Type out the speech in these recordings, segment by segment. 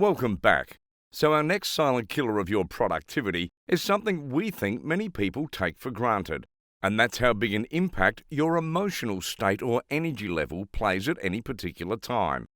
Welcome back. So our next silent killer of your productivity is something we think many people take for granted, and that's how big an impact your emotional state or energy level plays at any particular time.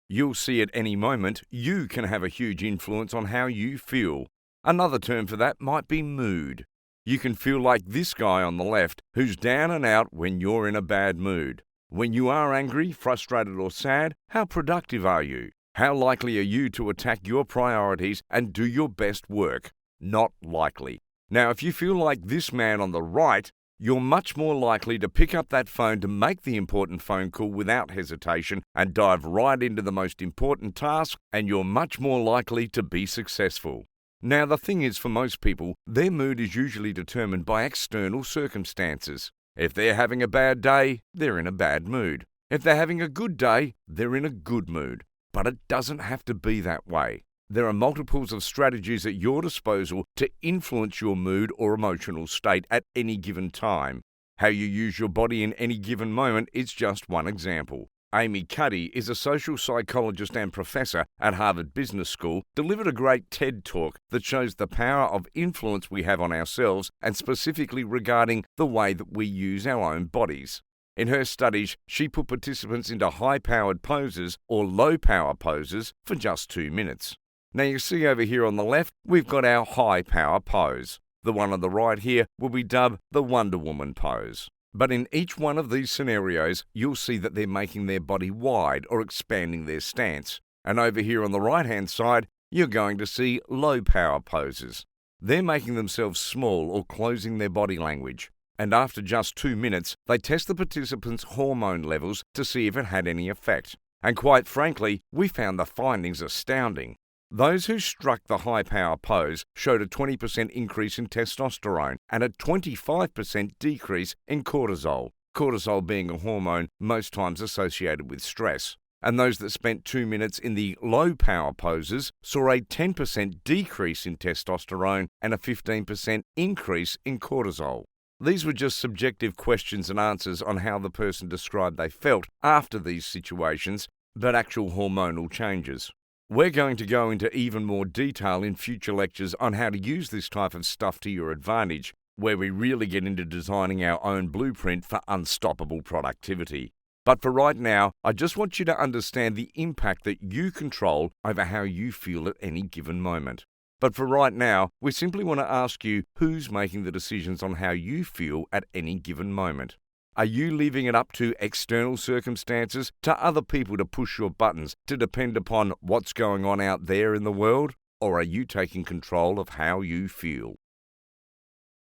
You'll see at any moment you can have a huge influence on how you feel. Another term for that might be mood. You can feel like this guy on the left who's down and out when you're in a bad mood. When you are angry, frustrated or sad, how productive are you? How likely are you to attack your priorities and do your best work? Not likely. Now, if you feel like this man on the right, you're much more likely to pick up that phone to make the important phone call without hesitation and dive right into the most important task, and you're much more likely to be successful. Now, the thing is, for most people, their mood is usually determined by external circumstances. If they're having a bad day, they're in a bad mood. If they're having a good day, they're in a good mood. But it doesn't have to be that way. There are multiples of strategies at your disposal to influence your mood or emotional state at any given time. How you use your body in any given moment is just one example. Amy Cuddy is a social psychologist and professor at Harvard Business School, delivered a great TED Talk that shows the power of influence we have on ourselves and specifically regarding the way that we use our own bodies. In her studies, she put participants into high-powered poses or low-power poses for just 2 minutes. Now you see over here on the left, we've got our high-power pose. The one on the right here will be dubbed the Wonder Woman pose. But in each one of these scenarios, you'll see that they're making their body wide or expanding their stance. And over here on the right-hand side, you're going to see low-power poses. They're making themselves small or closing their body language. And after just 2 minutes, they test the participants' hormone levels to see if it had any effect. And quite frankly, we found the findings astounding. Those who struck the high-power pose showed a 20% increase in testosterone and a 25% decrease in cortisol, cortisol being a hormone most times associated with stress. And those that spent 2 minutes in the low-power poses saw a 10% decrease in testosterone and a 15% increase in cortisol. These were just subjective questions and answers on how the person described they felt after these situations, but actual hormonal changes. We're going to go into even more detail in future lectures on how to use this type of stuff to your advantage, where we really get into designing our own blueprint for unstoppable productivity. But for right now, I just want you to understand the impact that you control over how you feel at any given moment. But for right now, we simply want to ask you who's making the decisions on how you feel at any given moment. Are you leaving it up to external circumstances, to other people to push your buttons, to depend upon what's going on out there in the world? Or are you taking control of how you feel?